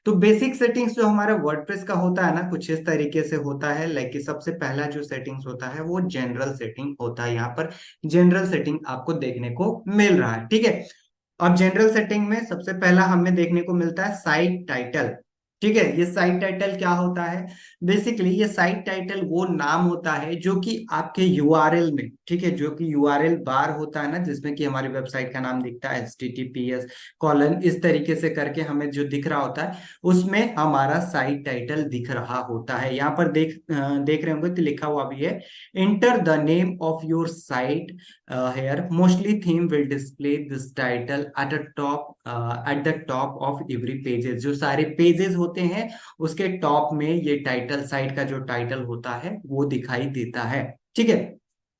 तो basic settings जो हमारा वर्डप्रेस का होता है ना, कुछ इस तरीके से होता है। लाइक कि सबसे पहला जो सेटिंग्स होता है वो जनरल सेटिंग होता है। यहाँ पर जनरल सेटिंग आपको देखने को मिल रहा है, ठीक है। अब जनरल सेटिंग में सबसे पहला हमें देखने को मिलता है साइट टाइटल, ठीक है। ये साइट टाइटल क्या होता है? बेसिकली ये साइट टाइटल वो नाम होता है जो कि आपके यूआरएल में, ठीक है, जो कि यूआरएल बार होता है ना, जिसमें कि हमारी वेबसाइट का नाम दिखता है HTTPS कॉलन इस तरीके से करके हमें जो दिख रहा होता है, उसमें हमारा साइट टाइटल दिख रहा होता है। यहाँ पर देख रहे होंगे तो लिखा हुआ भी है, enter the name of your site here mostly theme will display this title at the top of every pages। जो सारे पेजेस होते हैं उसके टॉप में ये टाइटल, साइट का जो टाइटल होता है वो दिखाई देता है, ठीक है।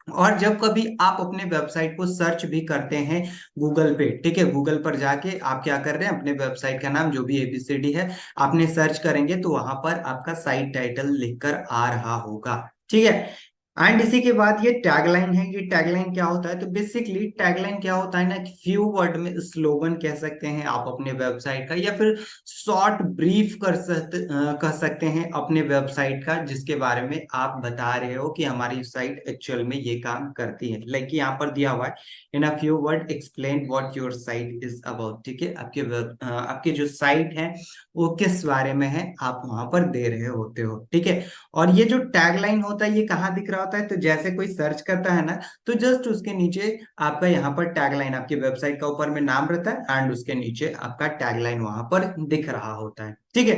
और जब कभी आप अपने वेबसाइट को सर्च भी करते हैं गूगल पे, ठीक है, गूगल पर जाके आप क्या कर रहे हैं, अपने वेबसाइट का नाम जो भी ABCD है आपने सर्च करेंगे तो वहां पर आपका साइट टाइटल लिखकर आ रहा होगा, ठीक है। एंड इसी के बाद ये टैगलाइन है। ये टैगलाइन क्या होता है? तो बेसिकली टैगलाइन क्या होता है ना, फ्यू वर्ड में स्लोगन कह सकते हैं आप अपने वेबसाइट का, या फिर शॉर्ट ब्रीफ कह सकते हैं अपने वेबसाइट का, जिसके बारे में आप बता रहे हो कि हमारी साइट एक्चुअल में ये काम करती है। लाइक यहाँ पर दिया हुआ है, in a few word explain what your site is about, ठीक है। आपके जो साइट है वो किस बारे में है आप वहां पर दे रहे होते हो, ठीक है। और ये जो टैगलाइन होता है ये कहाँ दिख रहा होता है? तो जैसे कोई सर्च करता है ना, तो जस्ट उसके नीचे आपका यहाँ पर टैगलाइन, आपकी वेबसाइट का ऊपर में नाम रहता है एंड उसके नीचे आपका टैगलाइन वहां पर दिख रहा होता है, ठीक है।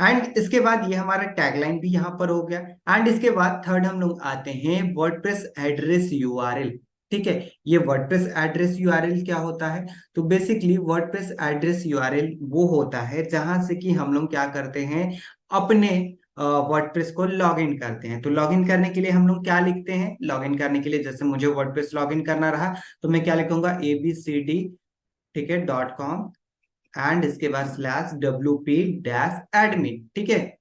एंड इसके बाद ये हमारा टैगलाइन भी यहाँ पर हो गया। एंड इसके बाद थर्ड हम लोग आते हैं वर्डप्रेस एड्रेस यूआरएल, ठीक है। ये वर्डप्रेस एड्रेस यूआरएल क्या होता है? तो बेसिकली वर्डप्रेस एड्रेस यूआरएल वो होता है जहां से कि हम लोग क्या करते हैं, अपने वर्डप्रेस को लॉगिन करते हैं। तो लॉगिन करने के लिए हम लोग क्या लिखते हैं? लॉगिन करने के लिए जैसे मुझे वर्डप्रेस लॉगिन करना रहा तो मैं क्या लिखूंगा, ABCD, ठीक है, .com एंड इसके बाद /WP-admin, ठीक है।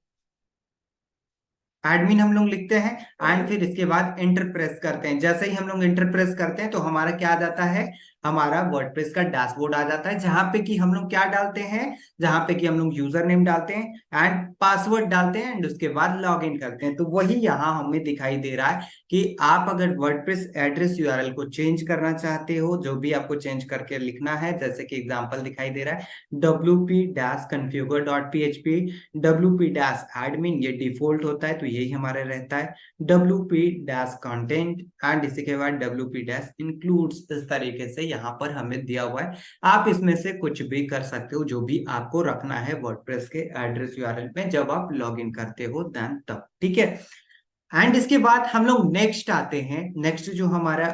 एडमिन हम लोग लिखते हैं एंड फिर इसके बाद एंटर प्रेस करते हैं। जैसे ही हम लोग एंटर प्रेस करते हैं तो हमारा क्या आ जाता है, हमारा वर्डप्रेस का डैशबोर्ड आ जाता है, जहां पे कि हम लोग क्या डालते हैं, जहां पे कि हम लोग यूजर नेम डालते हैं एंड पासवर्ड डालते हैं एंड उसके बाद लॉग इन करते हैं। तो वही यहाँ हमें दिखाई दे रहा है कि आप अगर वर्डप्रेस एड्रेस यूआरएल को चेंज करना चाहते हो, जो भी आपको चेंज करके लिखना है, जैसे कि एग्जांपल दिखाई दे रहा है wp-configure.php, wp-admin ये डिफॉल्ट होता है तो यही हमारा रहता है, wp-content एंड इसी के बाद wp-includes, इस तरीके से यहाँ पर हमें दिया हुआ है। आप इसमें से कुछ भी कर सकते हो, जो भी आपको रखना है वर्डप्रेस के एड्रेस यूआरएल में जब आप लॉगिन करते हो देन तब, ठीक है। एंड इसके बाद हम लोग नेक्स्ट आते हैं। नेक्स्ट जो हमारा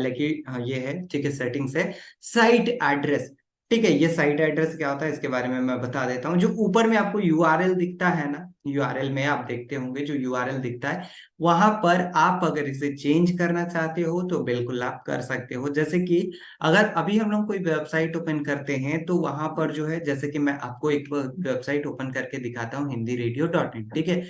ये है, ठीक है, सेटिंग्स है साइट एड्रेस, ठीक है। ये साइट एड्रेस क्या होता है इसके बारे में मैं बता देता हूँ। जो ऊपर में आपको यूआरएल दिखता है ना, यूआरएल में आप देखते होंगे जो यूआरएल दिखता है, वहां पर आप अगर इसे चेंज करना चाहते हो तो बिल्कुल आप कर सकते हो। जैसे कि अगर अभी हम लोग कोई वेबसाइट ओपन करते हैं तो वहां पर जो है, जैसे कि मैं आपको एक वेबसाइट ओपन करके दिखाता हूँ, hindiRadio.in, ठीक है।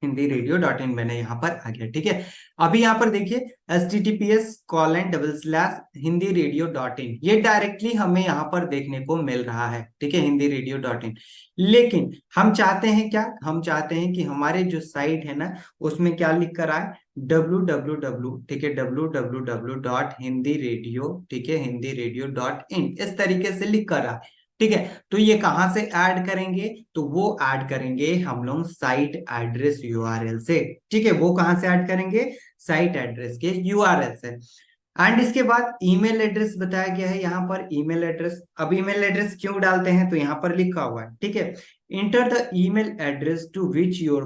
hindiRadio.in मैंने यहाँ पर आ गया, ठीक है। अभी यहाँ पर देखिए https://hindiRadio.in, ये डायरेक्टली हमें यहाँ पर देखने को मिल रहा है, ठीक है, hindiRadio.in। लेकिन हम चाहते हैं क्या, हम चाहते हैं कि हमारे जो साइट है ना उसमें क्या लिख कर आए, www, ठीक है, www.hindiRadio, ठीक है, hindiRadio.in इस तरीके से लिख कर आए, ठीक है। तो ये कहां से ऐड करेंगे? तो वो ऐड करेंगे हम लोग साइट एड्रेस यूआरएल से, ठीक है। वो कहां से ऐड करेंगे? साइट एड्रेस के यूआरएल से। एंड इसके बाद ईमेल एड्रेस बताया गया है यहाँ पर, ईमेल एड्रेस। अब ईमेल एड्रेस क्यों डालते हैं? तो यहाँ पर लिखा हुआ है, ठीक है, enter the email address to which you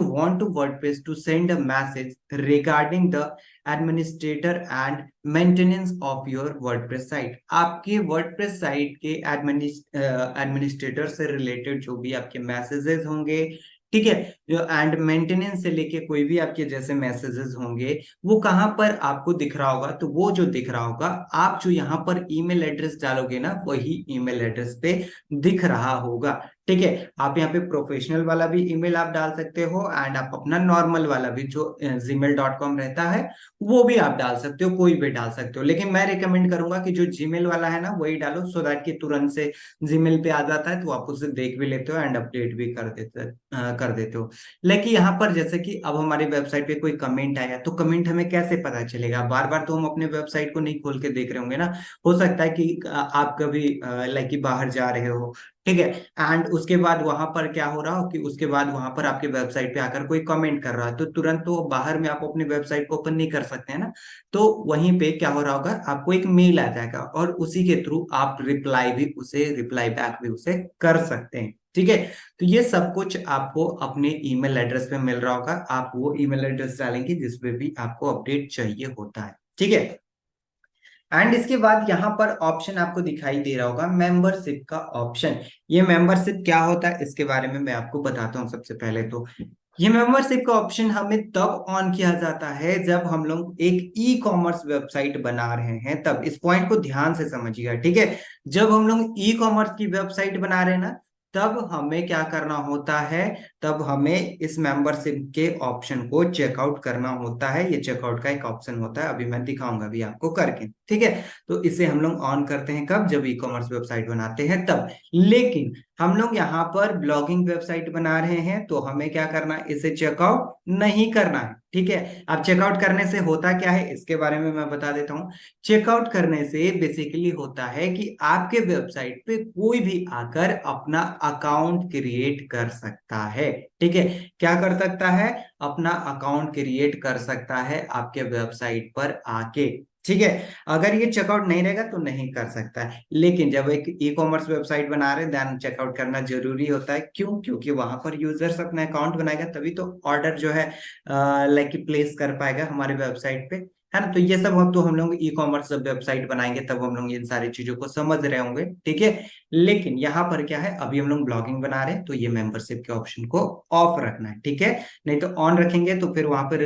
want to WordPress to send a message regarding the administrator and maintenance of your WordPress site. आपके वर्डप्रेस साइट के एडमिनिस्ट्रेटर से रिलेटेड जो भी आपके मैसेजेस होंगे, ठीक है, जो एंड मेंटेनेंस से लेके कोई भी आपके जैसे मैसेजेस होंगे, वो कहां पर आपको दिख रहा होगा? तो वो जो दिख रहा होगा, आप जो यहाँ पर ईमेल एड्रेस डालोगे ना, वही ईमेल एड्रेस पे दिख रहा होगा, ठीक है। आप यहाँ पे प्रोफेशनल वाला भी ईमेल आप डाल सकते हो, एंड आप अपना नॉर्मल वाला भी जो gmail.com रहता है वो भी आप डाल सकते हो, कोई भी डाल सकते हो। लेकिन मैं रिकमेंड करूंगा कि जो जीमेल वाला है ना वही डालो, सो दैट कि तुरंत से जीमेल पे आ जाता है, तो आप उसे देख भी लेते हो एंड अपडेट भी कर देते हो। लेकिन यहाँ पर जैसे कि अब हमारी वेबसाइट पे कोई कमेंट आया, तो कमेंट हमें कैसे पता चलेगा? बार बार तो हम अपने वेबसाइट को नहीं खोल के देख रहे होंगे ना। हो सकता है कि आप कभी लाइक कि बाहर जा रहे हो, ठीक है, एंड उसके बाद वहां पर क्या हो रहा हो कि उसके बाद वहां पर आपके वेबसाइट पे आकर कोई कमेंट कर रहा है, तो तुरंत तो बाहर में आप अपनी वेबसाइट को ओपन नहीं कर सकते हैं ना। तो वहीं पे क्या हो रहा होगा, आपको एक मेल आ जाएगा और उसी के थ्रू आप रिप्लाई बैक भी उसे कर सकते हैं, ठीक है। तो ये सब कुछ आपको अपने ईमेल एड्रेस पे मिल रहा होगा, आप वो ईमेल एड्रेस डालेंगे जिसपे भी आपको अपडेट चाहिए होता है, ठीक है। एंड इसके बाद यहाँ पर ऑप्शन आपको दिखाई दे रहा होगा मेंबरशिप का ऑप्शन। ये मेंबरशिप क्या होता है इसके बारे में मैं आपको बताता हूँ। सबसे पहले तो ये मेंबरशिप का ऑप्शन हमें तब ऑन किया जाता है जब हम लोग एक ई कॉमर्स वेबसाइट बना रहे हैं, तब इस पॉइंट को ध्यान से समझिएगा, ठीक है। जब हम लोग ई कॉमर्स की वेबसाइट बना रहे हैं ना, तब हमें क्या करना होता है, तब हमें इस मेंबरशिप के ऑप्शन को चेकआउट करना होता है। ये चेकआउट का एक ऑप्शन होता है, अभी मैं दिखाऊंगा भी आपको करके, ठीक है। तो इसे हम लोग ऑन करते हैं कब, जब ई कॉमर्स वेबसाइट बनाते हैं तब। लेकिन हम लोग यहाँ पर ब्लॉगिंग वेबसाइट बना रहे हैं, तो हमें क्या करना है, इसे चेकआउट नहीं करना है, ठीक है। अब चेकआउट करने से होता क्या है इसके बारे में मैं बता देता हूँ। चेकआउट करने से बेसिकली होता है कि आपके वेबसाइट पे कोई भी आकर अपना अकाउंट क्रिएट कर सकता है, ठीक है। क्या कर सकता है, अपना अकाउंट क्रिएट कर सकता है आपके वेबसाइट पर आके, ठीक है। अगर ये चेकआउट नहीं रहेगा तो नहीं कर सकता है। लेकिन जब एक ई कॉमर्स वेबसाइट बना रहे हैं, देन चेकआउट करना जरूरी होता है। क्यों? क्योंकि वहां पर यूजर्स अपना अकाउंट बनाएगा तभी तो ऑर्डर जो है लाइक प्लेस कर पाएगा हमारे वेबसाइट पे, है ना। तो ये सब अब तो हम लोग ई कॉमर्स वेबसाइट बनाएंगे तब हम लोग इन सारी चीजों को समझ रहे होंगे, ठीक है। लेकिन यहाँ पर क्या है, अभी हम लोग ब्लॉगिंग बना रहे हैं तो ये मेंबरशिप के ऑप्शन को ऑफ रखना है, ठीक है। नहीं तो ऑन रखेंगे तो फिर वहां पर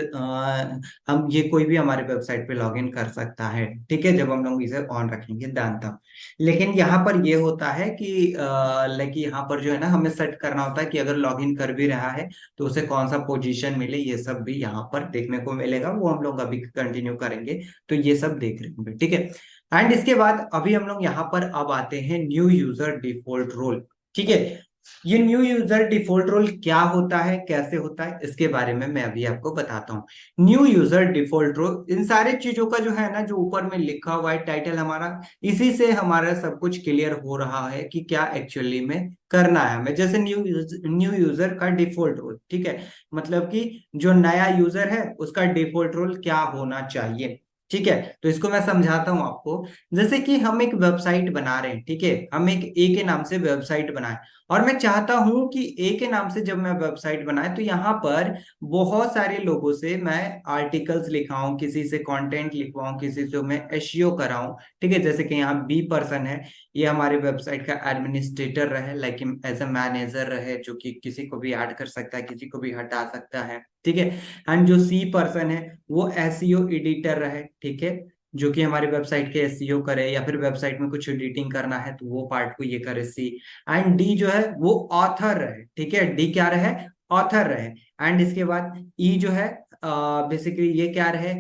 हम ये कोई भी हमारे वेबसाइट पे लॉग इन कर सकता है, ठीक है, जब हम लोग इसे ऑन रखेंगे दैन तब। लेकिन यहाँ पर ये होता है कि लाइक यहाँ पर जो है ना हमें सेट करना होता है कि अगर लॉग इन कर भी रहा है तो उसे कौन सा पोजीशन मिले, ये सब भी यहाँ पर देखने को मिलेगा, वो हम लोग अभी कंटिन्यू करेंगे तो ये सब देख रहे होंगे, ठीक है। एंड इसके बाद अभी हम लोग यहाँ पर अब आते हैं न्यू यूजर डिफॉल्ट रोल, ठीक है। ये न्यू यूजर डिफॉल्ट रोल क्या होता है, कैसे होता है, इसके बारे में मैं अभी आपको बताता हूँ। न्यू यूजर डिफॉल्ट रोल इन सारे चीजों का जो है ना, जो ऊपर में लिखा हुआ है टाइटल हमारा, इसी से हमारा सब कुछ क्लियर हो रहा है कि क्या एक्चुअली में करना है हमें। जैसे न्यू यूजर का डिफॉल्ट रोल, ठीक है, मतलब कि जो नया यूजर है उसका डिफॉल्ट रोल क्या होना चाहिए, ठीक है। तो इसको मैं समझाता हूं आपको। जैसे कि हम एक वेबसाइट बना रहे हैं, ठीक है, हम एक ए के नाम से वेबसाइट बनाए, और मैं चाहता हूं कि ए के नाम से जब मैं वेबसाइट बनाए तो यहाँ पर बहुत सारे लोगों से मैं आर्टिकल्स लिखवाऊं, किसी से कंटेंट लिखवाऊं, किसी से मैं एसईओ कराऊं, ठीक है। जैसे कि यहाँ बी पर्सन है, ये हमारे वेबसाइट का एडमिनिस्ट्रेटर रहे, लाइक एज अ मैनेजर रहे, जो कि किसी को भी ऐड कर सकता है, किसी को भी हटा सकता है, ठीक है। एंड जो सी पर्सन है वो एसईओ एडिटर रहे, ठीक है, जो कि हमारी वेबसाइट के एसईओ करे, या फिर वेबसाइट में कुछ एडिटिंग करना है तो वो पार्ट को ये करे सी। एंड डी जो है वो ऑथर रहे, ठीक है, डी क्या रहे, ऑथर रहे। एंड इसके बाद ई जो है बेसिकली ये क्या रहे,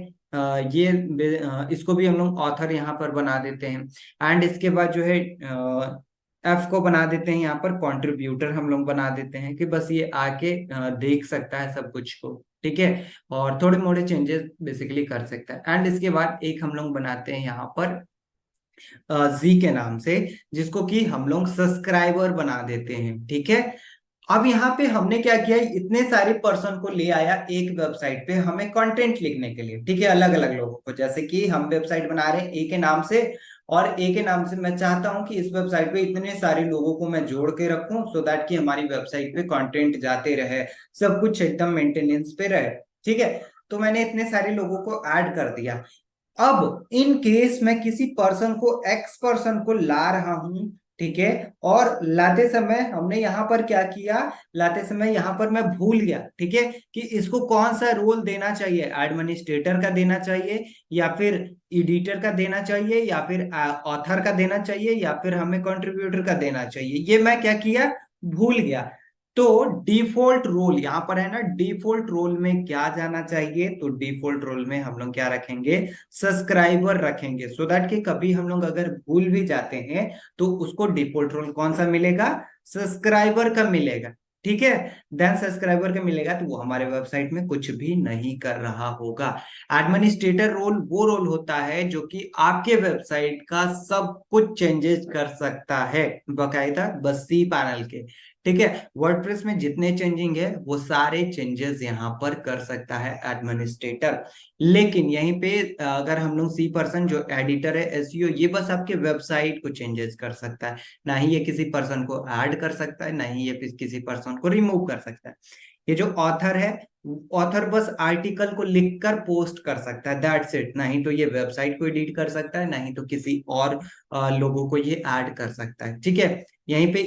इसको भी हम लोग ऑथर यहाँ पर बना देते हैं। एंड इसके बाद जो है एफ को बना देते हैं यहाँ पर कंट्रीब्यूटर हम लोग बना देते हैं, कि बस ये आके देख सकता है सब कुछ को, ठीक है, और थोड़े मोड़े चेंजेस बेसिकली कर सकता है। एंड इसके बाद एक हम लोग बनाते हैं यहाँ पर जी के नाम से, जिसको कि हम लोग सब्सक्राइबर बना देते हैं, ठीक है। अब यहाँ पे हमने क्या किया, इतने सारे पर्सन को ले आया एक वेबसाइट पे हमें कंटेंट लिखने के लिए, ठीक है, अलग अलग लोगों को। जैसे कि हम वेबसाइट बना रहे हैं ए के नाम से, और ए के नाम से मैं चाहता हूं कि इस वेबसाइट पे इतने सारे लोगों को मैं जोड़ के रखूं, सो दैट कि हमारी वेबसाइट पे कंटेंट जाते रहे, सब कुछ एकदम मेंटेनेंस पे रहे, ठीक है। तो मैंने इतने सारे लोगों को ऐड कर दिया। अब इन केस मैं किसी पर्सन को, एक्स पर्सन को ला रहा हूं, ठीक है, और लाते समय हमने यहां पर क्या किया, लाते समय यहां पर मैं भूल गया, ठीक है, कि इसको कौन सा रोल देना चाहिए, एडमिनिस्ट्रेटर का देना चाहिए, या फिर एडिटर का देना चाहिए, या फिर ऑथर का देना चाहिए, या फिर हमें कंट्रीब्यूटर का देना चाहिए। ये मैं क्या किया, भूल गया, तो डिफॉल्ट रोल यहाँ पर है ना, डिफॉल्ट रोल में क्या जाना चाहिए, तो डिफॉल्ट रोल में हम लोग क्या रखेंगे, सब्सक्राइबर रखेंगे, सो दैट कि कभी हम लोग अगर भूल भी जाते हैं तो उसको डिफॉल्ट रोल कौन सा मिलेगा, सब्सक्राइबर का मिलेगा। ठीक है, देन सब्सक्राइबर का मिलेगा तो वो हमारे वेबसाइट में कुछ भी नहीं कर रहा होगा। एडमिनिस्ट्रेटर रोल वो रोल होता है जो कि आपके वेबसाइट का सब कुछ चेंजेस कर सकता है, बकायदा बस सी पैनल के। ठीक है, वर्डप्रेस में जितने चेंजिंग है वो सारे चेंजेस यहाँ पर कर सकता है एडमिनिस्ट्रेटर। लेकिन यहीं पे अगर हम लोग सी पर्सन जो एडिटर है, एसईओ, ये बस आपके वेबसाइट को चेंजेस कर सकता है, ना ही ये किसी पर्सन को ऐड कर सकता है, ना ही ये किसी पर्सन को रिमूव कर सकता है। ये जो ऑथर है, ऑथर बस आर्टिकल को लिखकर पोस्ट कर सकता है, दैट्स इट। नहीं तो ये वेबसाइट को एडिट कर सकता है, नहीं तो किसी और लोगों को ये ऐड कर सकता है। ठीक है, यहीं पे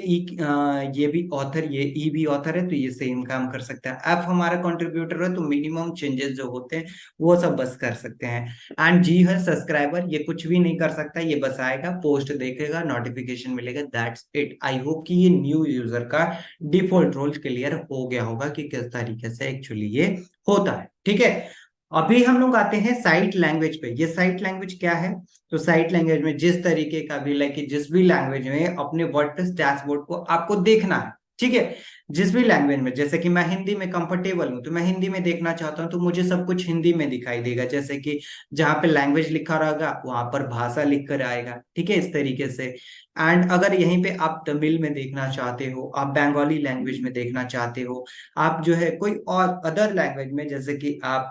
ये भी ऑथर, ये ई भी ऑथर है तो ये सेम काम कर सकता है। एफ हमारा कंट्रीब्यूटर है तो मिनिमम चेंजेस जो होते हैं वो सब बस कर सकते हैं। एंड जी है सब्सक्राइबर, ये कुछ भी नहीं कर सकता, ये बस आएगा, पोस्ट देखेगा, नोटिफिकेशन मिलेगा, दैट्स इट। आई होप कि ये न्यू यूजर का डिफॉल्ट रोल क्लियर हो गया होगा कि किस तरीके से एक्चुअली ये होता है। ठीक है, अभी हम लोग आते हैं साइट लैंग्वेज पे। ये साइट लैंग्वेज क्या है, तो साइट लैंग्वेज में जिस तरीके का भी, लाइक जिस भी लैंग्वेज में अपने वर्डप्रेस डैशबोर्ड को आपको देखना है, ठीक है, जिस भी लैंग्वेज में, जैसे कि मैं हिंदी में कंफर्टेबल हूं तो मैं हिंदी में देखना चाहता हूं तो मुझे सब कुछ हिंदी में दिखाई देगा, जैसे कि जहां पे लैंग्वेज लिखा रहेगा वहां पर भाषा लिख कर आएगा। ठीक है, इस तरीके से। एंड अगर यहीं पे आप तमिल में देखना चाहते हो, आप बंगाली लैंग्वेज में देखना चाहते हो, आप जो है कोई और अदर लैंग्वेज में, जैसे कि आप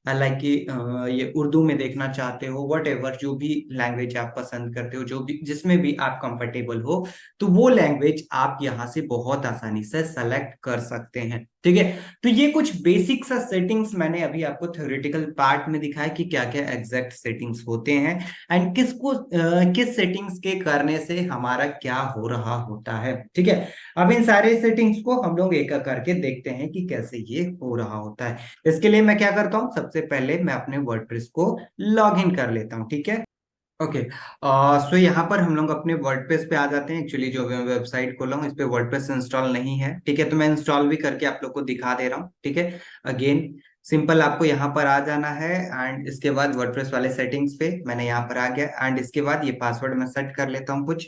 लाइक कि ये उर्दू में देखना चाहते हो, वट एवर जो भी लैंग्वेज आप पसंद करते हो, जो भी जिसमें भी आप कंफर्टेबल हो, तो वो लैंग्वेज आप यहाँ से बहुत आसानी से सेलेक्ट कर सकते हैं। ठीक है, तो ये कुछ बेसिक सा सेटिंग्स मैंने अभी आपको थ्योरेटिकल पार्ट में दिखाया कि क्या क्या एग्जैक्ट सेटिंग्स होते हैं एंड किस सेटिंग्स के करने से हमारा क्या हो रहा होता है। ठीक है, अब इन सारे सेटिंग्स को हम लोग एक एक करके देखते हैं कि कैसे ये हो रहा होता है। इसके लिए मैं क्या करता हूँ, सबसे पहले मैं अपने वर्डप्रेस को लॉग इन कर लेता हूँ। ठीक है, ओके। सो यहाँ पर हम लोग अपने वर्डप्रेस पे आ जाते हैं। एक्चुअली जो भी मैं वेबसाइट खोला हूँ इस पे वर्डप्रेस इंस्टॉल नहीं है। ठीक है, तो मैं इंस्टॉल भी करके आप लोग को दिखा दे रहा हूँ। ठीक है, अगेन सिंपल आपको यहाँ पर आ जाना है एंड इसके बाद वर्डप्रेस वाले सेटिंग्स पे मैंने यहाँ पर आ गया एंड इसके बाद ये पासवर्ड मैं सेट कर लेता हूँ कुछ।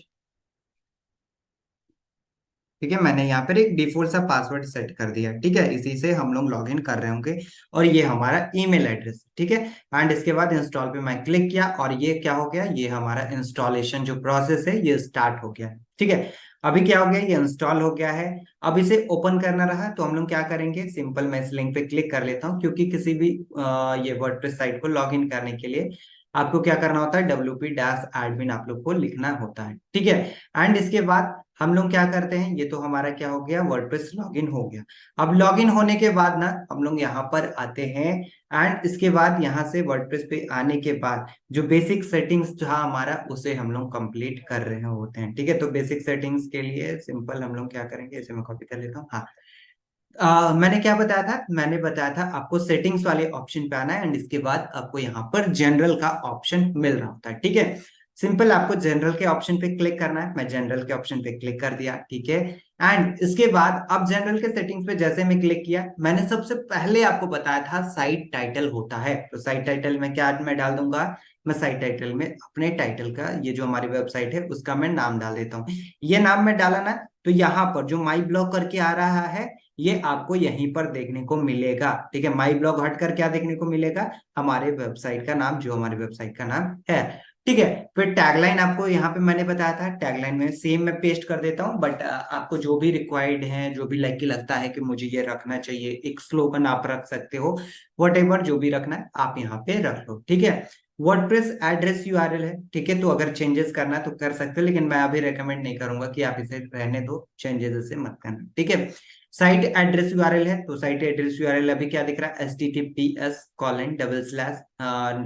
ठीक है, मैंने यहाँ पर एक डिफॉल्ट सा पासवर्ड सेट कर दिया। ठीक है, इसी से हम लोग लॉग इन कर रहे होंगे और ये हमारा ईमेल एड्रेस। ठीक है, एंड इसके बाद इंस्टॉल पे मैं क्लिक किया और ये क्या हो गया, ये हमारा इंस्टॉलेशन जो प्रोसेस है ये स्टार्ट हो गया। ठीक है, अभी क्या हो गया, ये इंस्टॉल हो गया है। अब इसे ओपन करना रहा तो हम लोग क्या करेंगे, सिंपल मैं इस लिंक पे क्लिक कर लेता हूँ, क्योंकि किसी भी ये वर्डप्रेस साइट को लॉग इन करने के लिए आपको क्या करना होता है, wp-admin आप लोग को लिखना होता है। ठीक है, एंड इसके बाद हम लोग क्या करते हैं, ये तो हमारा क्या हो गया, वर्डप्रेस लॉगिन हो गया। अब लॉगिन होने के बाद ना हम लोग यहाँ पर आते हैं एंड इसके बाद यहाँ से वर्डप्रेस पे आने के बाद जो बेसिक सेटिंग्स था हमारा उसे हम लोग कंप्लीट कर रहे होते हैं। ठीक है, तो बेसिक सेटिंग्स के लिए सिंपल हम लोग क्या करेंगे, इसे मैं कॉपी कर लेता हूँ। हाँ, मैंने क्या बताया था, मैंने बताया था आपको सेटिंग्स वाले ऑप्शन पे आना है एंड इसके बाद आपको यहाँ पर जनरल का ऑप्शन मिल रहा होता है। ठीक है, सिंपल आपको जनरल के ऑप्शन पे क्लिक करना है। मैं जनरल के ऑप्शन पे क्लिक कर दिया। ठीक है, एंड इसके बाद अब जनरल के सेटिंग्स पे जैसे मैं क्लिक किया, मैंने सबसे पहले आपको बताया था साइट टाइटल होता है। तो साइट टाइटल में क्या मैं डाल दूंगा, मैं साइट टाइटल में अपने टाइटल का, ये जो हमारी वेबसाइट है उसका मैं नाम डाल देता हूँ। ये नाम मैं डाला ना, तो यहाँ पर जो माई ब्लॉग करके आ रहा है ये आपको यहीं पर देखने को मिलेगा। ठीक है, माई ब्लॉग हटकर क्या देखने को मिलेगा, हमारे वेबसाइट का नाम, जो हमारे वेबसाइट का नाम है। ठीक है, फिर टैगलाइन आपको यहाँ पे मैंने बताया था, टैगलाइन में सेम मैं पेस्ट कर देता हूँ, बट आपको जो भी रिक्वायर्ड है, जो भी लाइक लगता है कि मुझे ये रखना चाहिए, एक स्लोगन आप रख सकते हो, वट एवर जो भी रखना है आप यहाँ पे रख लो। ठीक है, वर्डप्रेस एड्रेस यूआरएल है। ठीक है, तो अगर चेंजेस करना है तो कर सकते हो, लेकिन मैं अभी रेकमेंड नहीं करूंगा कि आप इसे रहने दो, चेंजेस इसे मत करना। ठीक है, साइट एड्रेस यूआरएल है, तो साइट एड्रेस यूआरएल अभी क्या दिख रहा है, https://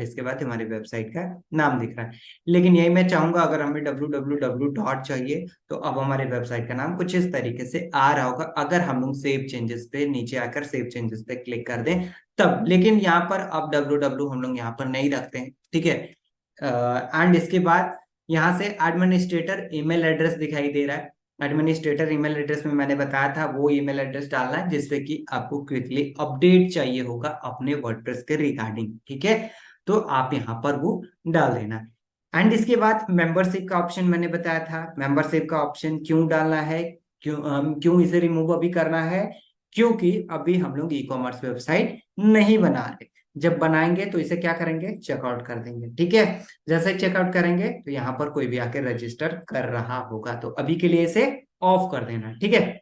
इसके बाद हमारी वेबसाइट का नाम दिख रहा है। लेकिन यही मैं चाहूंगा, अगर हमें www डॉट चाहिए तो अब हमारे वेबसाइट का नाम कुछ इस तरीके से आ रहा होगा, अगर हम लोग सेव चेंजेस पे नीचे आकर सेव चेंजेस पे क्लिक कर दें तब। लेकिन यहाँ पर अब www हम लोग यहाँ पर नहीं रखते हैं। ठीक है, एंड इसके बाद यहाँ से एडमिनिस्ट्रेटर ईमेल एड्रेस दिखाई दे रहा है। एडमिनिस्ट्रेटर ईमेल एड्रेस में मैंने बताया था वो ईमेल एड्रेस डालना है जिसपे कि आपको क्विकली अपडेट चाहिए होगा अपने वर्डप्रेस के रिगार्डिंग, ठीक है। तो आप यहाँ पर वो डाल देना। एंड इसके बाद मेंबरशिप का ऑप्शन मैंने बताया था। मेंबरशिप का ऑप्शन क्यों डालना है, क्यों इसे रिमूव अभी करना है, क्योंकि अभी हम लोग ई कॉमर्स वेबसाइट नहीं बना रहे। जब बनाएंगे तो इसे क्या करेंगे, चेकआउट कर देंगे, ठीक है। जैसे चेकआउट करेंगे तो यहाँ पर कोई भी आके रजिस्टर कर रहा होगा, तो अभी के लिए इसे ऑफ कर देना, ठीक है।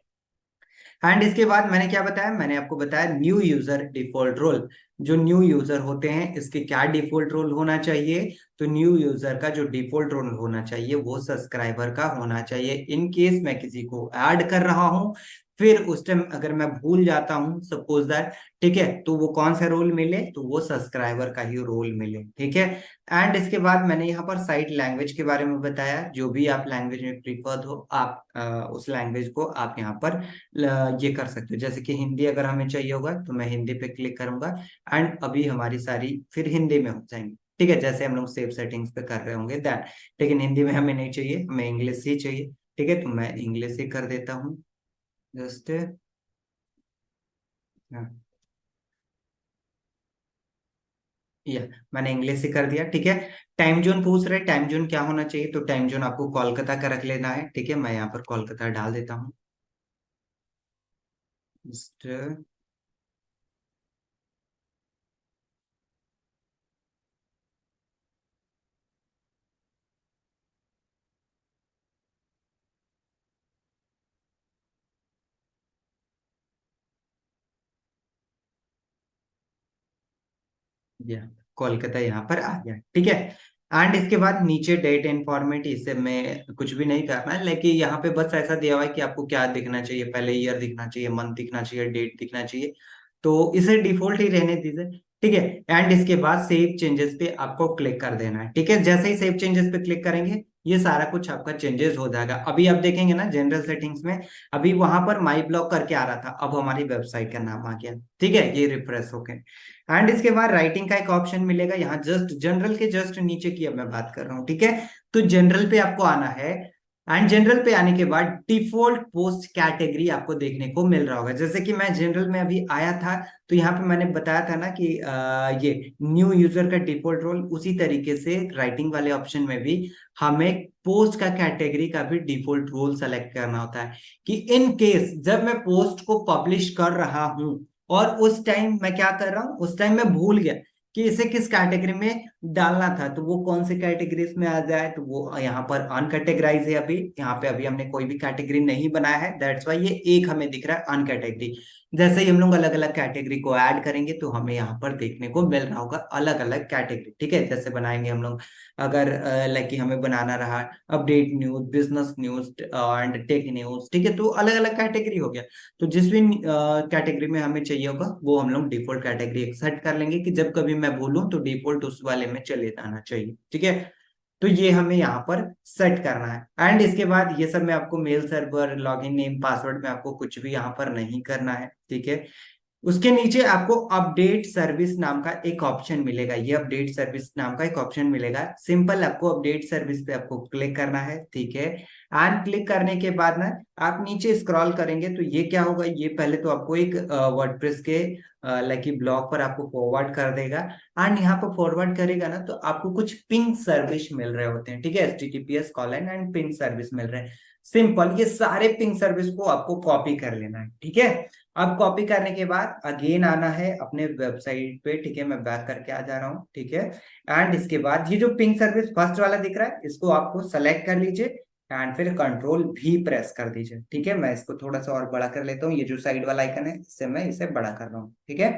एंड इसके बाद मैंने क्या बताया, मैंने आपको बताया न्यू यूजर डिफॉल्ट रोल। जो न्यू यूजर होते हैं इसके क्या डिफॉल्ट रोल होना चाहिए, तो न्यू यूजर का जो डिफॉल्ट रोल होना चाहिए वो सब्सक्राइबर का होना चाहिए। इन केस मैं किसी को ऐड कर रहा हूं, फिर उस टाइम अगर मैं भूल जाता हूं सपोज दैट, ठीक है, तो वो कौन सा रोल मिले, तो वो सब्सक्राइबर का ही रोल मिले, ठीक है। एंड इसके बाद मैंने यहाँ पर साइट लैंग्वेज के बारे में बताया। जो भी आप लैंग्वेज में प्रीफर्ड हो आप उस लैंग्वेज को आप यहाँ पर ये कर सकते हो। जैसे कि हिंदी अगर हमें चाहिए होगा तो मैं हिंदी पे क्लिक करूंगा एंड अभी हमारी सारी फिर हिंदी में हो जाएंगी, ठीक है, जैसे हम लोग सेव सेटिंग्स पे कर रहे होंगे दैट। लेकिन हिंदी में हमें नहीं चाहिए, हमें इंग्लिश ही चाहिए, ठीक है, तो मैं इंग्लिश ही कर देता हूँ जस्ट। या मैंने इंग्लिश ही कर दिया, ठीक है। टाइम जोन पूछ रहे, टाइम जोन क्या होना चाहिए, तो टाइम जोन आपको कोलकाता का रख लेना है, ठीक है। मैं यहाँ पर कोलकाता डाल देता हूँ जस्ट। या कोलकाता यहाँ पर आ गया, ठीक है। एंड इसके बाद नीचे डेट एंड फॉर्मेट, इसे मैं कुछ भी नहीं करना है, लेकिन यहाँ पे बस ऐसा दिया हुआ है कि आपको क्या दिखना चाहिए, पहले ईयर दिखना चाहिए, मंथ दिखना चाहिए, डेट दिखना चाहिए, तो इसे डिफॉल्ट ही रहने दीजिए, ठीक है। एंड इसके बाद सेव चेंजेस पे आपको क्लिक कर देना है, ठीक है। जैसे ही सेव चेंजेस पे क्लिक करेंगे ये सारा कुछ आपका चेंजेस हो जाएगा। अभी आप देखेंगे ना जनरल सेटिंग्स में, अभी वहां पर माई ब्लॉग करके आ रहा था, अब हमारी वेबसाइट का नाम आ गया, ठीक है, ये रिफ्रेश होके। एंड इसके बाद राइटिंग का एक ऑप्शन मिलेगा यहाँ जस्ट जनरल के जस्ट नीचे की अब मैं बात कर रहा हूँ, ठीक है। तो जनरल पे आपको आना है एंड जनरल पे आने के बाद डिफॉल्ट पोस्ट कैटेगरी आपको देखने को मिल रहा होगा। जैसे कि मैं जनरल में अभी आया था तो यहाँ पे मैंने बताया था ना कि ये न्यू यूजर का डिफॉल्ट रोल, उसी तरीके से राइटिंग वाले ऑप्शन में भी हमें पोस्ट का कैटेगरी का भी डिफॉल्ट रोल सेलेक्ट करना होता है कि इन केस जब मैं पोस्ट को पब्लिश कर रहा हूं और उस टाइम मैं क्या कर रहा हूँ, उस टाइम मैं भूल गया कि इसे किस कैटेगरी में डालना था, तो वो कौन से कैटेगरीज में आ जाए, तो वो यहाँ पर अनकैटेगराइज है। अभी यहाँ पे अभी हमने कोई भी कैटेगरी नहीं बनाया है, दैट्स वाई ये एक हमें दिख रहा है अनकैटेगरी। जैसे ही हम लोग अलग अलग कैटेगरी को ऐड करेंगे तो हमें यहाँ पर देखने को मिल रहा होगा अलग अलग कैटेगरी, ठीक है। जैसे बनाएंगे हम लोग, अगर लाइक कि हमें बनाना रहा update news, business news and tech news, ठीक है, तो अलग अलग कैटेगरी हो गया। तो जिस भी कैटेगरी में हमें चाहिए होगा वो हम लोग डिफॉल्ट कैटेगरी सेट कर लेंगे कि जब कभी मैं बोलूं तो डिफॉल्ट उस वाले में चले जाना चाहिए, ठीक है। तो ये हमें यहाँ पर सेट करना है। एंड इसके बाद ये सब में आपको mail server, login name, password में आपको कुछ भी यहाँ पर नहीं करना है, ठीक है। उसके नीचे आपको अपडेट सर्विस नाम का एक ऑप्शन मिलेगा, ये अपडेट सर्विस नाम का एक ऑप्शन मिलेगा, सिंपल आपको अपडेट सर्विस पे आपको क्लिक करना है, ठीक है। एंड क्लिक करने के बाद ना आप नीचे स्क्रॉल करेंगे तो ये क्या होगा, ये पहले तो आपको एक वर्डप्रेस के लाइक ब्लॉग पर आपको फॉरवर्ड कर देगा। एंड यहाँ पर फॉरवर्ड करेगा ना तो आपको कुछ पिंग सर्विस मिल रहे होते हैं, ठीक है, HTTPS: एंड पिंग सर्विस मिल रहे हैं। सिंपल ये सारे पिंग सर्विस को आपको कॉपी कर लेना है, ठीक है। अब कॉपी करने के बाद अगेन आना है अपने वेबसाइट पे, ठीक है, मैं बैक करके आ जा रहा हूँ, ठीक है। एंड इसके बाद ये जो पिंग सर्विस फर्स्ट वाला दिख रहा है इसको आपको सेलेक्ट कर लीजिए एंड फिर कंट्रोल भी प्रेस कर दीजिए, ठीक है। मैं इसको थोड़ा सा और बड़ा कर लेता हूँ, ये जो साइड वाला आइकन है इससे मैं इसे बड़ा कर रहा हूँ, ठीक है।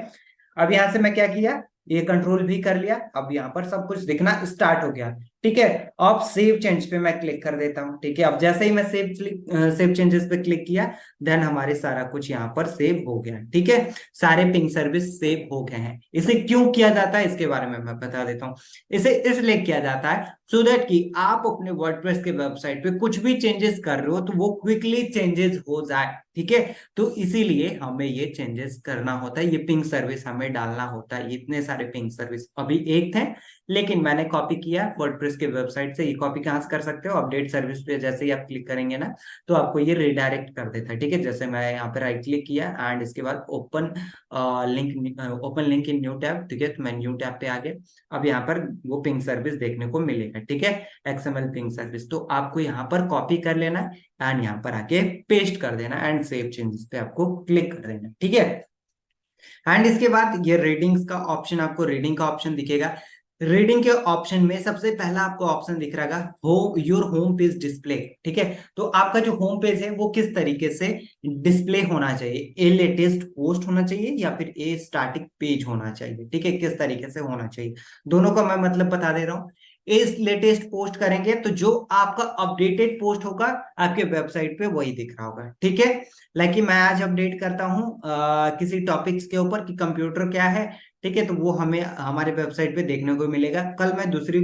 अब यहाँ से मैं क्या किया, ये कंट्रोल भी कर लिया, अब यहाँ पर सब कुछ दिखना स्टार्ट हो गया, ठीक है। अब सेव चेंज पे मैं क्लिक कर देता हूँ, ठीक है। अब जैसे ही मैं सेव चेंजेस पे क्लिक किया देन हमारे सारा कुछ यहाँ पर सेव हो गया, ठीक है। सारे पिंग सर्विस सेव हो गए हैं। इसे क्यों किया जाता है इसके बारे में मैं बता देता हूँ। इसे इसलिए किया जाता है सो दैट कि आप अपने वर्डप्रेस के वेबसाइट पे कुछ भी चेंजेस कर रहे हो तो वो क्विकली चेंजेस हो जाए, ठीक है। तो इसीलिए हमें ये चेंजेस करना होता है, ये पिंग सर्विस हमें डालना होता है। इतने सारे पिंग सर्विस अभी एक थे लेकिन मैंने कॉपी किया वर्डप्रेस के वेबसाइट से। ये कॉपी कहाँ से कर सकते हो, अपडेट सर्विस पे जैसे ही आप क्लिक करेंगे ना तो आपको ये रिडायरेक्ट कर देता है, ठीक है। जैसे मैं यहाँ पे राइट क्लिक किया एंड इसके बाद open link in new tab, ठीक है। तो मैं न्यू टैब पे आ गया। अब यहाँ पर वो पिंग सर्विस देखने को मिलेगा, ठीक है, एक्सएमएल पिंग सर्विस। तो आपको यहाँ पर कॉपी कर लेना एंड यहाँ पर आके पेस्ट कर देना एंड सेव चेंजेस पे आपको क्लिक कर देना, ठीक है। एंड इसके बाद ये रीडिंग्स का ऑप्शन, आपको रीडिंग का ऑप्शन दिखेगा। रीडिंग के ऑप्शन में सबसे पहला आपको ऑप्शन दिख रहा है हो योर होम पेज डिस्प्ले, ठीक है। तो आपका जो होम पेज है वो किस तरीके से डिस्प्ले होना चाहिए, ए लेटेस्ट पोस्ट होना चाहिए या फिर ए स्टैटिक पेज होना चाहिए, ठीक है, किस तरीके से होना चाहिए, दोनों का मैं मतलब बता दे रहा हूँ। इस लेटेस्ट पोस्ट करेंगे तो जो आपका अपडेटेड पोस्ट होगा आपके वेबसाइट पे वही दिख रहा होगा, ठीक है। लाइक मैं आज अपडेट करता हूँ किसी टॉपिक्स के ऊपर कि कंप्यूटर क्या है, ठीक है, तो वो हमें हमारे वेबसाइट पे देखने को मिलेगा। कल मैं दूसरी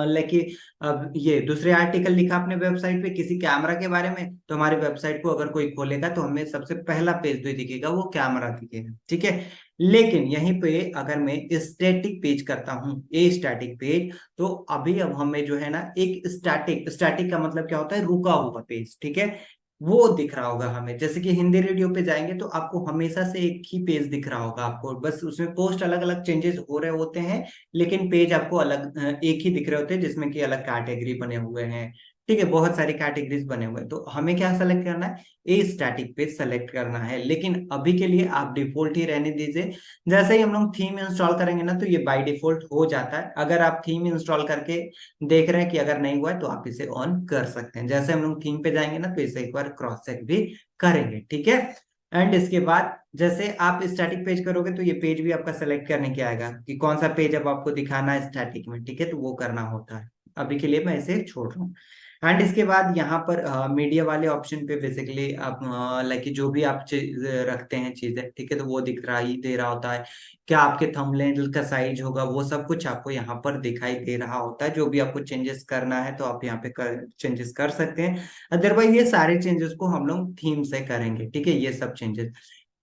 लाइक अब ये दूसरे आर्टिकल लिखा अपने वेबसाइट पे किसी कैमरा के बारे में, तो हमारी वेबसाइट को अगर कोई खोलेगा तो हमें सबसे पहला पेज जो दिखेगा वो कैमरा दिखेगा, ठीक है। लेकिन यहीं पे अगर मैं स्टैटिक पेज करता हूँ, ए स्टैटिक पेज, तो अभी अब हमें जो है ना एक स्टैटिक, स्टैटिक का मतलब क्या होता है, रुका हुआ पेज, ठीक है, वो दिख रहा होगा हमें। जैसे कि हिंदी रेडियो पे जाएंगे तो आपको हमेशा से एक ही पेज दिख रहा होगा आपको, बस उसमें पोस्ट अलग अलग चेंजेस हो रहे होते हैं लेकिन पेज आपको अलग एक ही दिख रहे होते हैं जिसमें कि अलग कैटेगरी बने हुए हैं, ठीक है, बहुत सारी कैटेगरीज बने हुए हैं। तो हमें क्या सेलेक्ट करना है, ए स्टैटिक पेज सेलेक्ट करना है। लेकिन अभी के लिए आप डिफॉल्ट ही रहने दीजिए। जैसे ही हम लोग थीम इंस्टॉल करेंगे ना तो ये बाय डिफॉल्ट हो जाता है। अगर आप थीम इंस्टॉल करके देख रहे हैं कि अगर नहीं हुआ है तो आप इसे ऑन कर सकते हैं। जैसे हम लोग थीम पे जाएंगे ना तो इसे एक बार क्रॉस चेक भी करेंगे, ठीक है। एंड इसके बाद जैसे आप स्टैटिक पेज करोगे तो ये पेज भी आपका सेलेक्ट करने के आएगा कि कौन सा पेज अब आपको दिखाना है स्टैटिक में, ठीक है, तो वो करना होता है। अभी के लिए मैं इसे छोड़ रहा हूँ। एंड इसके बाद यहाँ पर मीडिया वाले ऑप्शन पे बेसिकली आप लाइक जो भी आप रखते हैं चीजें, ठीक है, तो वो दिख रहा ही दे रहा होता है। क्या आपके थंबनेल का साइज होगा वो सब कुछ आपको यहाँ पर दिखाई दे रहा होता है। जो भी आपको चेंजेस करना है तो आप यहाँ पे चेंजेस कर सकते हैं। अदरवाइज ये सारे चेंजेस को हम लोग थीम से करेंगे, ठीक है, ये सब चेंजेस।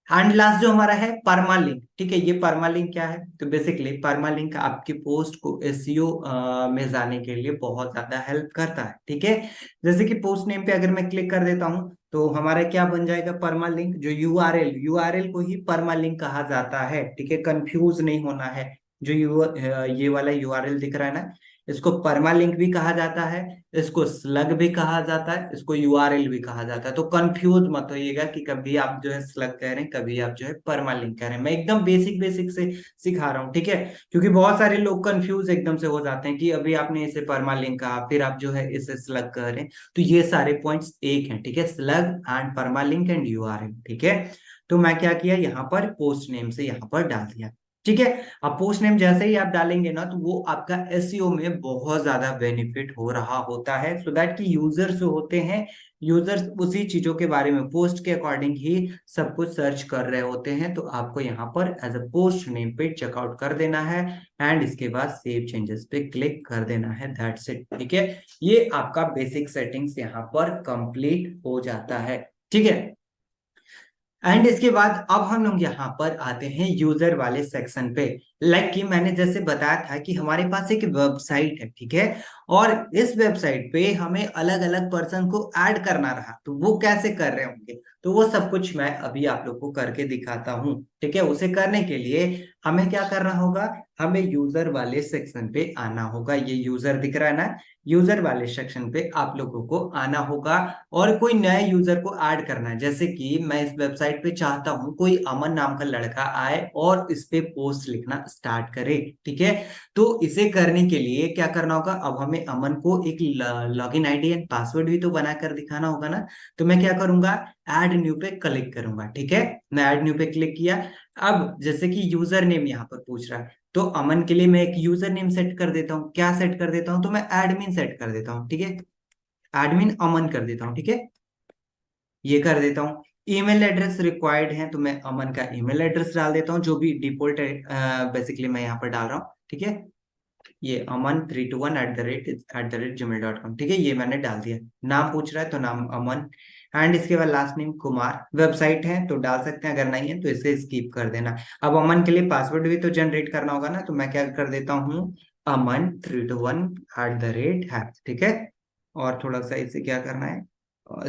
एंड लास्ट जो हमारा है परमालिंक, ठीक है। ये परमालिंक क्या है, तो बेसिकली परमालिंक आपकी पोस्ट को एसईओ में जाने के लिए बहुत ज्यादा हेल्प करता है, ठीक है। जैसे कि पोस्ट नेम पे अगर मैं क्लिक कर देता हूं तो हमारा क्या बन जाएगा, परमालिंक। जो यूआरएल, यूआरएल को ही परमालिंक कहा जाता है, ठीक है, कंफ्यूज नहीं होना है। जो ये वाला यूआरएल दिख रहा है ना, इसको परमालिंक भी कहा जाता है, इसको स्लग भी कहा जाता है, इसको यूआरएल भी कहा जाता है। तो कंफ्यूज मत होइएगा कि कभी आप जो है स्लग कह रहे हैं, कभी आप जो है परमालिंक कह रहे हैं। मैं एकदम बेसिक बेसिक से सिखा रहा हूँ, ठीक है, क्योंकि बहुत सारे लोग कंफ्यूज एकदम से हो जाते हैं कि अभी आपने इसे परमालिंक कहा फिर आप जो है इसे स्लग कह रहे हैं। तो ये सारे पॉइंट्स एक हैं, ठीक है, slug and permalink and URL, ठीक है। तो मैं क्या किया, यहाँ पर पोस्ट नेम से यहाँ पर डाल दिया, ठीक है। अब पोस्ट नेम जैसे ही आप डालेंगे ना तो वो आपका एसईओ में बहुत ज्यादा बेनिफिट हो रहा होता है, सो दैट कि यूजर्स जो होते हैं, यूजर्स उसी चीजों के बारे में पोस्ट के अकॉर्डिंग ही सब कुछ सर्च कर रहे होते हैं। तो आपको यहाँ पर एज अ पोस्ट नेम पे चेकआउट कर देना है एंड इसके बाद सेव चेंजेस पे क्लिक कर देना है, दैट्स इट, ठीक है। ये आपका बेसिक सेटिंग्स यहाँ पर कंप्लीट हो जाता है, ठीक है। एंड इसके बाद अब हम लोग यहाँ पर आते हैं यूजर वाले सेक्शन पे। लाइक कि मैंने जैसे बताया था कि हमारे पास एक वेबसाइट है, ठीक है, और इस वेबसाइट पे हमें अलग अलग पर्सन को ऐड करना रहा तो वो कैसे कर रहे होंगे, तो वो सब कुछ मैं अभी आप लोग को करके दिखाता हूँ, ठीक है। उसे करने के लिए हमें क्या करना होगा, हमें यूजर वाले सेक्शन पे आना होगा। ये यूजर दिख रहा है ना, यूजर वाले सेक्शन पे आप लोगों को आना होगा और कोई नए यूजर को ऐड करना है। जैसे कि मैं इस वेबसाइट पे चाहता हूँ कोई अमन नाम का लड़का आए और इस पे पोस्ट लिखना स्टार्ट करे, ठीक है। तो इसे करने के लिए क्या करना होगा, अब हमें अमन को एक लॉगिन आईडी एंड पासवर्ड भी तो बनाकर दिखाना होगा ना। तो मैं क्या करूंगा, ऐड न्यू पे क्लिक करूंगा, ठीक है। मैं ऐड न्यू पे क्लिक किया। अब जैसे कि यूजर नेम यहाँ पर पूछ रहा है तो अमन के लिए मैं एक यूजर नेम सेट कर देता हूँ। क्या सेट कर देता हूँ, तो मैं एडमिन सेट कर देता हूँ, ठीक है, एडमिन अमन कर देता हूँ, ठीक है, ये कर देता हूँ। ईमेल एड्रेस रिक्वायर्ड है तो मैं अमन का ईमेल एड्रेस डाल देता हूँ जो भी डिफॉल्ट बेसिकली मैं यहाँ पर डाल रहा हूँ, ठीक है। ये aman321@gmail.com, ठीक है, ये मैंने डाल दिया। नाम पूछ रहा है तो नाम अमन एंड इसके बाद लास्ट नेम कुमार। वेबसाइट है तो डाल सकते हैं, अगर नहीं है तो इसे स्किप कर देना। अब अमन के लिए पासवर्ड भी तो जनरेट करना होगा ना, तो मैं क्या कर देता हूँ, aman321@, ठीक है। और थोड़ा सा इसे क्या करना है,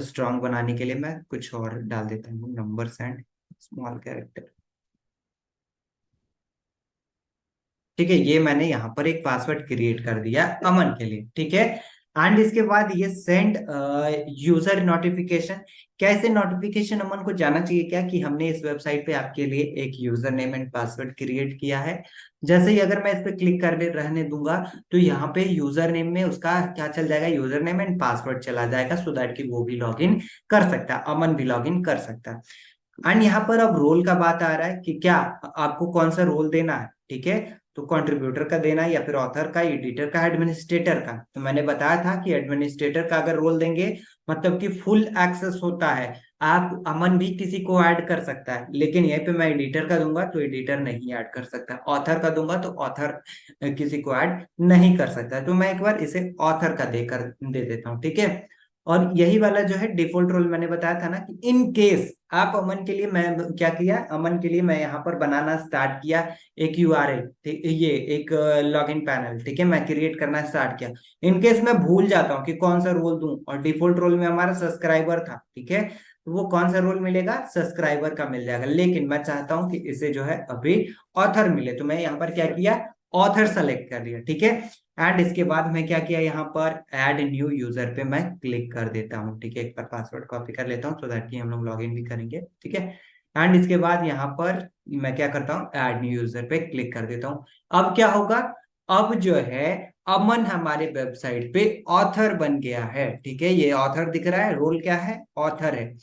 स्ट्रांग बनाने के लिए मैं कुछ और डाल देता हूँ, नंबर्स एंड स्मॉल कैरेक्टर। ठीक है, ये मैंने यहाँ पर एक पासवर्ड क्रिएट कर दिया अमन के लिए, ठीक है। एंड इसके बाद ये सेंड यूजर नोटिफिकेशन। कैसे नोटिफिकेशन अमन को जाना चाहिए क्या कि हमने इस वेबसाइट पे आपके लिए एक user name and password create किया है। जैसे ही अगर मैं इस पे क्लिक कर रहने दूंगा तो यहाँ पे यूजर नेम में उसका क्या चल जाएगा, यूजर नेम एंड पासवर्ड चला जाएगा, सो दैट कि वो भी लॉग इन कर सकता है, अमन भी लॉग इन कर सकता है। एंड यहाँ पर अब रोल का बात आ रहा है कि क्या आपको कौन सा रोल देना है, ठीक है। तो कंट्रीब्यूटर का देना है या फिर ऑथर का, एडिटर का, एडमिनिस्ट्रेटर का। तो मैंने बताया था कि एडमिनिस्ट्रेटर का अगर रोल देंगे मतलब कि फुल एक्सेस होता है, आप अमन भी किसी को ऐड कर सकता है। लेकिन यहीं पे मैं एडिटर का दूंगा तो एडिटर नहीं ऐड कर सकता, ऑथर का दूंगा तो ऑथर किसी को ऐड नहीं कर सकता। तो मैं एक बार इसे ऑथर का देकर दे देता हूँ, ठीक है। और यही वाला जो है डिफॉल्ट रोल मैंने बताया था ना कि इन केस आप अमन के लिए, मैं क्या किया, अमन के लिए मैं यहाँ पर बनाना स्टार्ट किया एक यूआरएल, ये एक लॉगिन पैनल, ठीक है, मैं क्रिएट करना स्टार्ट किया। इन केस मैं भूल जाता हूँ कि कौन सा रोल दूं, और डिफॉल्ट रोल में हमारा सब्सक्राइबर था, ठीक है, तो वो कौन सा रोल मिलेगा, सब्सक्राइबर का मिल जाएगा। लेकिन मैं चाहता हूं कि इसे जो है अभी ऑथर मिले, तो मैं यहाँ पर क्या किया, ऑथर सेलेक्ट कर लिया, ठीक है। एंड इसके बाद मैं क्या किया, यहाँ पर ऐड न्यू यूजर पे मैं क्लिक कर देता हूँ, ठीक है। एक बार पासवर्ड कॉपी कर लेता हूँ सो दैट कि हम लोग लॉग इन भी करेंगे, ठीक है। एंड इसके बाद यहाँ पर मैं क्या करता हूँ, ऐड न्यू यूजर पे क्लिक कर देता हूँ। अब क्या होगा, अब जो है अमन हमारे वेबसाइट पे ऑथर बन गया है, ठीक है। ये ऑथर दिख रहा है, रोल क्या है, ऑथर है।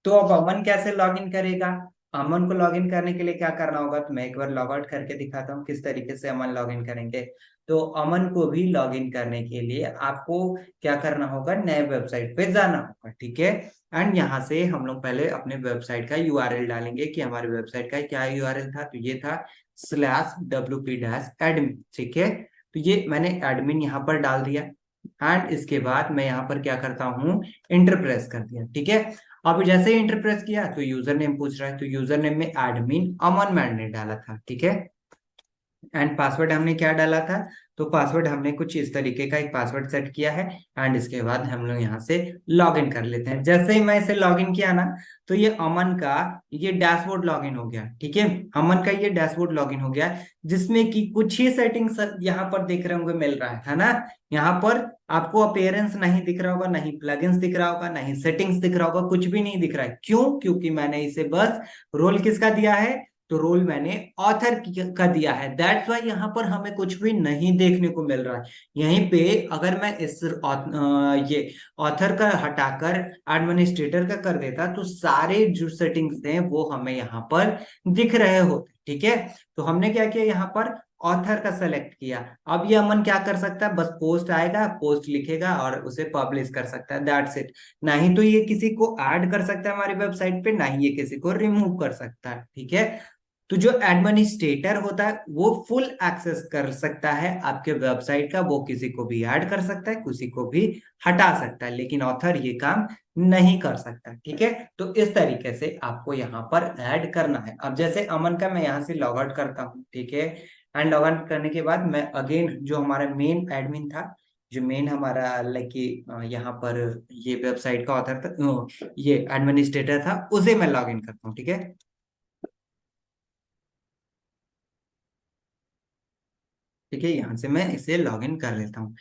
तो अब अमन कैसे लॉगिन करेगा, अमन को लॉगिन करने के लिए क्या करना होगा, तो मैं एक बार लॉग आउट करके दिखाता हूँ किस तरीके से अमन लॉगिन करेंगे। तो अमन को भी लॉगिन करने के लिए आपको क्या करना होगा, नए वेबसाइट पे जाना होगा, ठीक है। एंड यहाँ से हम लोग पहले अपने वेबसाइट का यूआरएल डालेंगे कि हमारे वेबसाइट का क्या यूआरएल था, तो ये था /wp-admin, ठीक है। तो ये मैंने एडमिन यहाँ पर डाल दिया। एंड इसके बाद मैं यहाँ पर क्या करता हूँ, इंटर प्रेस कर दिया, ठीक है। अब जैसे ही इंटर प्रेस किया तो यूजर नेम पूछ रहा है, तो यूजर नेम में एडमिन अमन मैंने डाला था, ठीक है। एंड पासवर्ड हमने क्या डाला था, तो पासवर्ड हमने कुछ इस तरीके का एक पासवर्ड सेट किया है। एंड इसके बाद हम लोग यहाँ से लॉगिन कर लेते हैं। जैसे ही मैं इसे लॉगिन किया ना, तो ये अमन का ये डैशबोर्ड लॉगिन हो गया, ठीक है। अमन का ये डैशबोर्ड लॉगिन हो गया, जिसमें कि कुछ ही सेटिंग्स यहाँ पर देख रहे होंगे मिल रहा है ना। यहाँ पर आपको अपीयरेंस नहीं दिख रहा होगा, नहीं प्लगइन्स दिख रहा होगा, नहीं सेटिंग्स दिख रहा होगा, कुछ भी नहीं दिख रहा है। क्यों, क्योंकि मैंने इसे बस रोल किसका दिया है, तो रोल मैंने ऑथर का दिया है। दैट्स वाई यहाँ पर हमें कुछ भी नहीं देखने को मिल रहा है। यहीं पे अगर मैं ये ऑथर का हटाकर एडमिनिस्ट्रेटर का कर देता तो सारे जो सेटिंग्स हैं वो हमें यहाँ पर दिख रहे होते, ठीक है। तो हमने क्या किया, यहाँ पर ऑथर का सेलेक्ट किया। अब ये अमन क्या कर सकता है, बस पोस्ट आएगा, पोस्ट लिखेगा और उसे पब्लिश कर सकता है, दैट्स इट। ना ही तो ये किसी को ऐड कर सकता है हमारी वेबसाइट पे, ना ही ये किसी को रिमूव कर सकता है, ठीक है। तो जो एडमिनिस्ट्रेटर होता है वो फुल एक्सेस कर सकता है आपके वेबसाइट का, वो किसी को भी ऐड कर सकता है, किसी को भी हटा सकता है, लेकिन ऑथर ये काम नहीं कर सकता, ठीक है। तो इस तरीके से आपको यहाँ पर ऐड करना है। अब जैसे अमन का मैं यहाँ से लॉग आउट करता हूँ, ठीक है। एंड लॉग आउट करने के बाद मैं अगेन जो हमारा मेन एडमिन था, जो मेन हमारा लाइक कि यहाँ पर ये वेबसाइट का ऑथर था, ये एडमिनिस्ट्रेटर था, उसे मैं लॉग इन करता हूँ, ठीक है। ठीक है, यहाँ से मैं इसे लॉगिन कर लेता हूँ।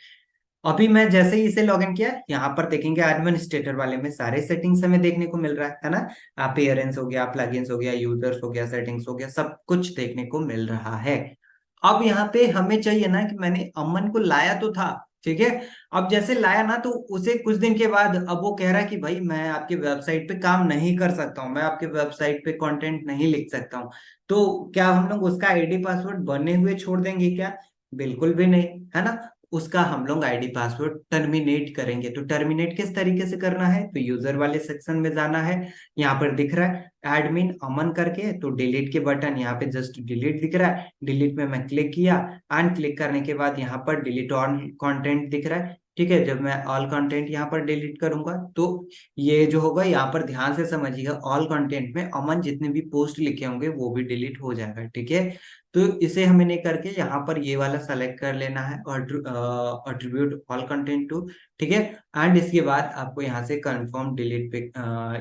अभी मैं जैसे ही इसे लॉगिन किया, यहाँ पर देखेंगे एडमिनिस्ट्रेटर वाले में सारे सेटिंग्स हमें देखने को मिल रहा है ना। अपीयरेंस हो गया, प्लगइन्स हो गया, यूजर्स हो गया, सेटिंग्स हो गया, सब कुछ देखने को मिल रहा है। अब यहाँ पे हमें चाहिए ना कि मैंने अमन को लाया तो था, ठीक है। अब जैसे लाया ना तो उसे कुछ दिन के बाद अब वो कह रहा है कि भाई मैं आपके वेबसाइट पे काम नहीं कर सकता हूँ, मैं आपके वेबसाइट पे कंटेंट नहीं लिख सकता हूँ। तो क्या हम लोग उसका आईडी पासवर्ड बने हुए छोड़ देंगे क्या, बिल्कुल भी नहीं, है ना। उसका हम लोग आईडी पासवर्ड टर्मिनेट करेंगे। तो टर्मिनेट किस तरीके से करना है, तो यूजर वाले सेक्शन में जाना है। यहाँ पर दिख रहा है एडमिन अमन करके, तो डिलीट के बटन यहाँ पे जस्ट डिलीट दिख रहा है, डिलीट में मैं क्लिक किया। एंड क्लिक करने के बाद यहाँ पर डिलीट ऑल कंटेंट दिख रहा है, ठीक है। जब मैं ऑल कंटेंट यहाँ पर डिलीट करूंगा तो ये जो होगा, यहाँ पर ध्यान से समझिएगा, ऑल कंटेंट में अमन जितने भी पोस्ट लिखे होंगे वो भी डिलीट हो जाएगा, ठीक है। तो इसे हमें नहीं करके यहाँ पर ये वाला सेलेक्ट कर लेना है और अट्रीब्यूट ऑल कंटेंट टू, ठीक है। एंड इसके बाद आपको यहाँ से कंफर्म डिलीट पे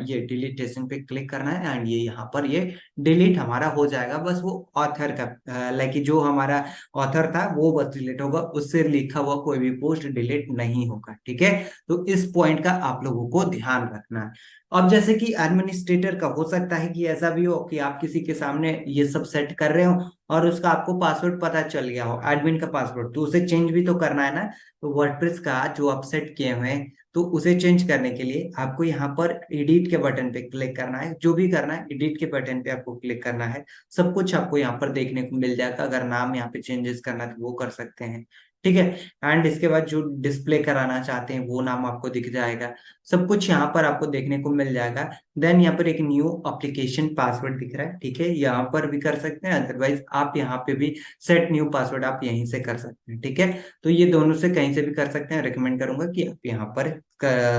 ये डिलीटेशन पे क्लिक करना है एंड ये यहाँ पर ये डिलीट हमारा हो जाएगा। बस वो ऑथर का लाइक जो हमारा ऑथर था वो बस डिलीट होगा, उससे लिखा हुआ कोई भी पोस्ट डिलीट नहीं होगा, ठीक है। तो इस पॉइंट का आप लोगों को ध्यान रखना है। अब जैसे कि एडमिनिस्ट्रेटर का हो सकता है कि ऐसा भी हो कि आप किसी के सामने ये सब सेट कर रहे हो और उसका आपको पासवर्ड पता चल गया हो, एडमिन का पासवर्ड, तो उसे चेंज भी तो करना है ना। तो वर्डप्रेस का जो आप सेट किए हुए हैं, तो उसे चेंज करने के लिए आपको यहाँ पर एडिट के बटन पे क्लिक करना है। जो भी करना है एडिट के बटन पे आपको क्लिक करना है। सब कुछ आपको यहाँ पर देखने को मिल जाएगा। अगर नाम यहाँ पे चेंजेस करना है तो वो कर सकते हैं, ठीक है। एंड इसके बाद जो डिस्प्ले कराना चाहते हैं वो नाम आपको दिख जाएगा। सब कुछ यहाँ पर आपको देखने को मिल जाएगा। देन यहाँ पर एक न्यू एप्लीकेशन पासवर्ड दिख रहा है, ठीक है, यहाँ पर भी कर सकते हैं। अदरवाइज आप यहाँ पे भी सेट न्यू पासवर्ड आप यहीं से कर सकते हैं, ठीक है। तो ये दोनों से कहीं से भी कर सकते हैं। रिकमेंड करूंगा कि आप यहाँ पर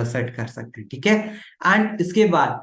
सेट कर सकते हैं, ठीक है। एंड इसके बाद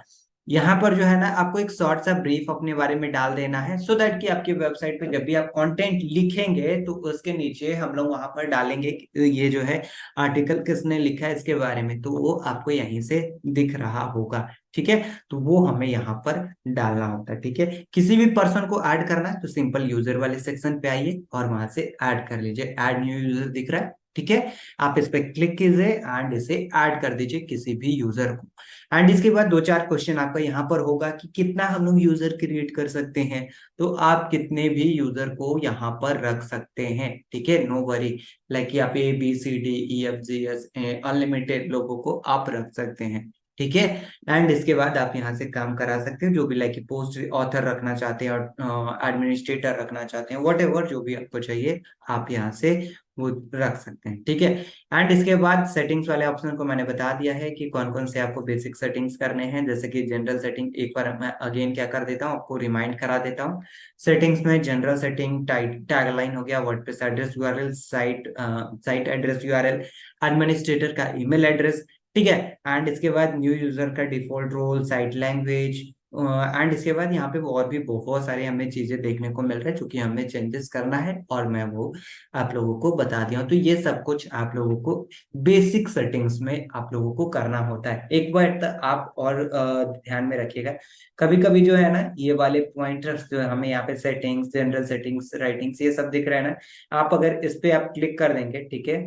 यहाँ पर जो है ना आपको एक शॉर्ट सा ब्रीफ अपने बारे में डाल देना है, सो दैट कि आपकी वेबसाइट पे जब भी आप कंटेंट लिखेंगे तो उसके नीचे हम लोग वहां पर डालेंगे कि ये जो है आर्टिकल किसने लिखा है इसके बारे में, तो वो आपको यहीं से दिख रहा होगा, ठीक है। तो वो हमें यहाँ पर डालना होता है, ठीक है। किसी भी पर्सन को ऐड करना है तो सिंपल यूजर वाले सेक्शन पे आइए और वहां से ऐड कर लीजिए। ऐड न्यू यूजर दिख रहा है, ठीक है। आप इस पे क्लिक कीजिए एंड इसे ऐड कर दीजिए किसी भी यूजर को। एंड इसके बाद दो चार क्वेश्चन आपका यहाँ पर होगा कि कितना हम लोग यूजर क्रिएट कर सकते हैं। तो आप कितने भी यूजर को यहाँ पर रख सकते हैं, ठीक है, नो वरी। लाइक आप ABCDEFGH अनलिमिटेड लोगों को आप रख सकते हैं, ठीक है। एंड इसके बाद आप यहाँ से काम करा सकते हो, जो भी लाइक पोस्ट ऑथर रखना चाहते हैं और एडमिनिस्ट्रेटर रखना चाहते हैं, वट एवर जो भी आपको चाहिए आप यहाँ से वो रख सकते हैं, ठीक है। एंड इसके बाद सेटिंग्स वाले ऑप्शन को मैंने बता दिया है कि कौन कौन से आपको बेसिक सेटिंग्स करने हैं। जैसे कि जनरल सेटिंग, एक बार मैं अगेन क्या कर देता हूँ, आपको रिमाइंड करा देता हूँ। सेटिंग्स में जनरल सेटिंग, टैगलाइन हो गया, WordPress address URL, site address URL, administrator का ईमेल एड्रेस, ठीक है। एंड इसके बाद न्यू यूजर का default role, site language, and इसके बाद यहाँ पे और भी बहुत सारे हमें चीजें देखने को मिल रहा है जो कि हमें चेंजेस करना है और मैं वो आप लोगों को बता दिया हूँ। तो ये सब कुछ आप लोगों को बेसिक सेटिंग्स में आप लोगों को करना होता है। एक बार आप और ध्यान में रखिएगा, कभी कभी जो है ना ये वाले पॉइंटर्स जो है हमें यहाँ पे सेटिंग्स, जनरल सेटिंग्स, राइटिंग्स, ये सब दिख रहा है ना, आप अगर इस पे आप क्लिक कर देंगे, ठीक है,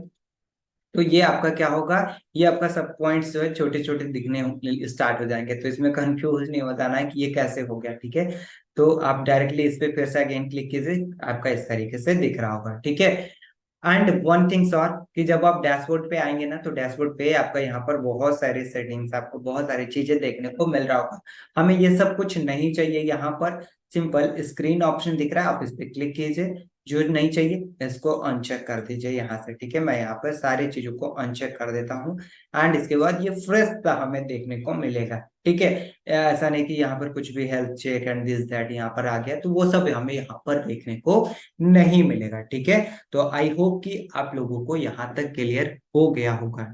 तो ये आपका क्या होगा, ये आपका सब पॉइंट्स जो है छोटे छोटे दिखने स्टार्ट हो जाएंगे। तो इसमें कंफ्यूज नहीं हो जाना है कि ये कैसे हो गया, ठीक है। तो आप डायरेक्टली इस पे फिर से अगेन क्लिक कीजिए, आपका इस तरीके से दिख रहा होगा, ठीक है। एंड वन थिंग्स और कि जब आप डैशबोर्ड पे आएंगे ना, तो डैशबोर्ड पे आपका यहाँ पर बहुत सारी सेटिंग्स, आपको बहुत सारी चीजें देखने को मिल रहा होगा। हमें ये सब कुछ नहीं चाहिए। यहाँ पर सिंपल स्क्रीन ऑप्शन दिख रहा है, आप इस पे क्लिक कीजिए। जो नहीं चाहिए इसको अनचेक कर दीजिए यहाँ से, ठीक है। मैं यहाँ पर सारी चीजों को अनचेक कर देता हूँ एंड इसके बाद ये फ्रेश सा हमें देखने को मिलेगा, ठीक है। ऐसा नहीं कि यहाँ पर कुछ भी health check and this that यहाँ पर आ गया, तो वो सब हमें यहाँ पर देखने को नहीं मिलेगा, ठीक है। तो आई होप कि आप लोगों को यहाँ तक क्लियर हो गया होगा।